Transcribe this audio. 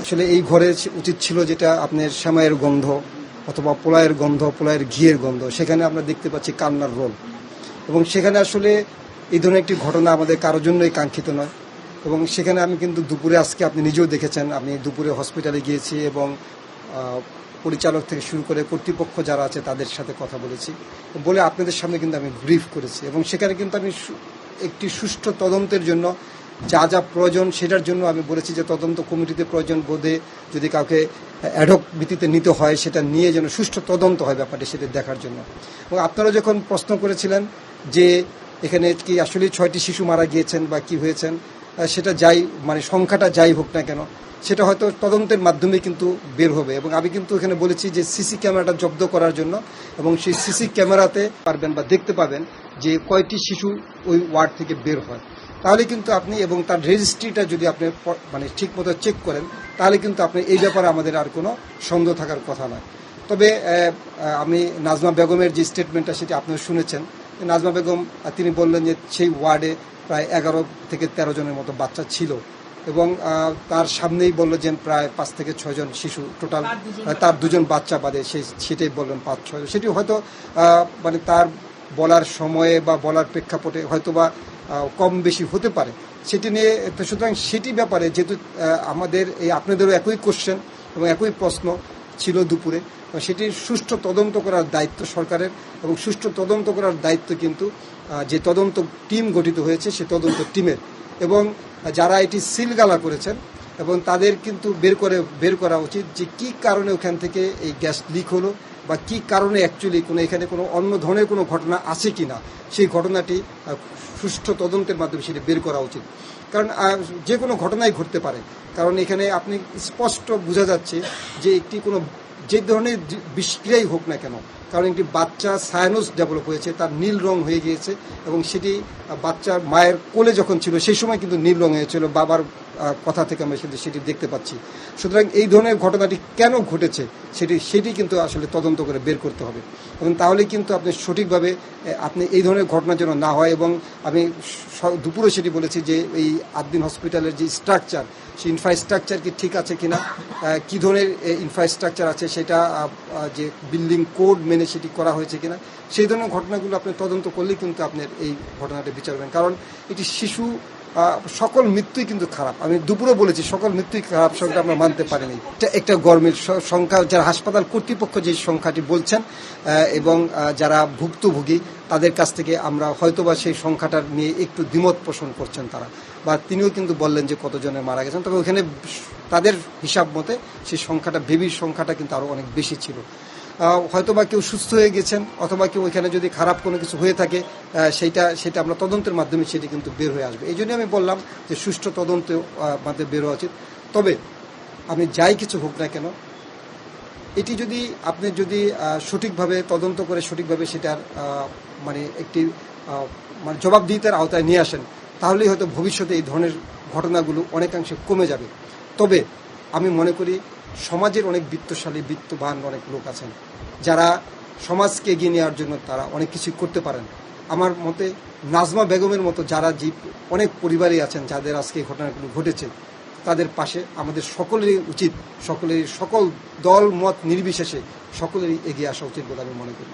আসলে এই ঘরে উচিত ছিল যেটা আপনার শ্যামাইয়ের গন্ধ অথবা পোলায়ের গন্ধ, পোলায়ের ঘিয়ের গন্ধ, সেখানে আমরা দেখতে পাচ্ছি কান্নার রোল। এবং সেখানে আসলে এই ধরনের একটি ঘটনা আমাদের কারোর জন্যই কাঙ্ক্ষিত নয়। এবং সেখানে আমি কিন্তু দুপুরে, আজকে আপনি নিজেও দেখেছেন, আমি দুপুরে হসপিটালে গিয়েছি এবং পরিচালক থেকে শুরু করে কর্তৃপক্ষ যারা আছে তাদের সাথে কথা বলেছি, বলে আপনাদের সামনে কিন্তু আমি ব্রিফ করেছি। এবং সেখানে কিন্তু আমি একটি সুষ্ঠু তদন্তের জন্য যা যা প্রয়োজন সেটার জন্য আমি বলেছি যে তদন্ত কমিটিতে প্রয়োজন বোধে যদি কাউকে অ্যাডহক ভিত্তিতে নিতে হয় সেটা নিয়ে যেন সুষ্ঠু তদন্ত হয় ব্যাপারটি, সেটা দেখার জন্য। এবং আপনারা যখন প্রশ্ন করেছিলেন যে এখানে কি আসলে 6টি শিশু মারা গিয়েছেন বা কি হয়েছেন, সেটা যাই মানে সংখ্যাটা যাই হোক না কেন, সেটা হয়তো তদন্তের মাধ্যমে কিন্তু বের হবে। এবং আমি কিন্তু এখানে বলেছি যে সিসি ক্যামেরাটা জব্দ করার জন্য, এবং সেই সিসি ক্যামেরাতে পারবেন বা দেখতে পাবেন যে কয়টি শিশু ওই ওয়ার্ড থেকে বের হয়। তাহলে কিন্তু আপনি এবং তার রেজিস্ট্রিটা যদি আপনি মানে ঠিক মতো চেক করেন, তাহলে কিন্তু আপনি এই ব্যাপারে আমাদের আর কোনো সন্দেহ থাকার কথা নয়। তবে আমি নাজমা বেগমের যে স্টেটমেন্টটা সেটি আপনারা শুনেছেন। নাজমা বেগম তিনি বললেন যে সেই ওয়ার্ডে প্রায় 11 থেকে 13 জনের মতো বাচ্চা ছিল, এবং তার সামনেই বলল যে প্রায় 5 থেকে 6 জন শিশু টোটাল, তার 2 জন বাচ্চা বাদে সেটাই বললেন 5-6। সেটি হয়তো মানে তার বলার সময়ে বা বলার প্রেক্ষাপটে হয়তো বা কম বেশি হতে পারে, সেটি নিয়ে। সুতরাং সেটি ব্যাপারে যেহেতু আমাদের এই আপনাদেরও একই কোশ্চেন এবং একই প্রশ্ন ছিল দুপুরে, সেটির সুষ্ঠু তদন্ত করার দায়িত্ব সরকারের, এবং সুষ্ঠু তদন্ত করার দায়িত্ব কিন্তু যে তদন্ত টিম গঠিত হয়েছে সে তদন্ত টিমের। এবং যারা এটি সিলগালা করেছেন এবং তাদের কিন্তু বের করা উচিত যে কী কারণে ওখান থেকে এই গ্যাস লিক হলো, বা কী কারণে অ্যাকচুয়ালি এখানে কোনো অন্য ধরনের কোনো ঘটনা আছে কি না, সেই ঘটনাটি সুষ্ঠু তদন্তের মাধ্যমে সেটি বের করা উচিত। কারণ যে কোনো ঘটনাই ঘটতে পারে, কারণ এখানে আপনি স্পষ্ট বোঝা যাচ্ছে যে একটি কোনো যে ধরনের বিষক্রিয়াই হোক না কেন, কারণ একটি বাচ্চা সায়ানোস ডেভেলপ হয়েছে, তার নীল রং হয়ে গিয়েছে, এবং সেটি বাচ্চার মায়ের কোলে যখন ছিল সেই সময় কিন্তু নীল রং হয়েছিল, বাবার কথা থেকে আমরা সেটি দেখতে পাচ্ছি। সুতরাং এই ধরনের ঘটনাটি কেন ঘটেছে সেটি কিন্তু আসলে তদন্ত করে বের করতে হবে, এবং তাহলে কিন্তু আপনি সঠিকভাবে আপনি এই ধরনের ঘটনা যেন না হয়। এবং আমি দুপুরে সেটি বলেছি যে এই আদ্দিন হসপিটালের যে স্ট্রাকচার, সেই ইনফ্রাস্ট্রাকচার কি ঠিক আছে কিনা, কী ধরনের ইনফ্রাস্ট্রাকচার আছে, সেটা যে বিল্ডিং কোড মেনে সেটি করা হয়েছে কিনা, সেই ধরনের ঘটনাগুলো আপনি তদন্ত করলেই কিন্তু আপনার এই ঘটনাটা বিচার করবেন। কারণ এটি শিশু, সকল মৃত্যুই কিন্তু খারাপ। আমি দুপুরে বলেছি সকল মৃত্যুই খারাপ, সংখ্যা আমরা মানতে পারিনি। একটা গরমিল সংখ্যা, যারা হাসপাতাল কর্তৃপক্ষ যে সংখ্যাটি বলছেন এবং যারা ভুক্তভোগী তাদের কাছ থেকে আমরা হয়তোবা সেই সংখ্যাটা নিয়ে একটু দ্বিমত পোষণ করছেন তারা, বা তিনিও কিন্তু বললেন যে কতজনে মারা গেছেন। তবে ওখানে তাদের হিসাব মতে সেই সংখ্যাটা, বেবির সংখ্যাটা কিন্তু আরও অনেক বেশি ছিল। হয়তোবা কেউ সুস্থ হয়ে গেছেন, অথবা কেউ এখানে যদি খারাপ কোনো কিছু হয়ে থাকে সেটা আমরা তদন্তের মাধ্যমে সেটি কিন্তু বের হয়ে আসবে। এই জন্য আমি বললাম যে সুষ্ঠু তদন্ত মাধ্যমে বের হওয়া উচিত। তবে আমি যাই কিছু হোক না কেন, এটি যদি আপনি সঠিকভাবে তদন্ত করে সঠিকভাবে সেটার মানে একটি মানে জবাবদিহিতার আওতায় নিয়ে আসেন, তাহলেই হয়তো ভবিষ্যতে এই ধরনের ঘটনাগুলো অনেকাংশে কমে যাবে। তবে আমি মনে করি সমাজের অনেক বিত্তশালী, বিত্তবান অনেক লোক আছেন যারা সমাজকে এগিয়ে নেওয়ার জন্য তারা অনেক কিছু করতে পারেন। আমার মতে নাজমা বেগমের মতো যারা অনেক পরিবারই আছেন যাদের আজকে এই ঘটনাগুলো ঘটেছে, তাদের পাশে আমাদের সকলেরই উচিত, সকল দল মত নির্বিশেষে সকলেরই এগিয়ে আসা উচিত বলে আমি মনে করি।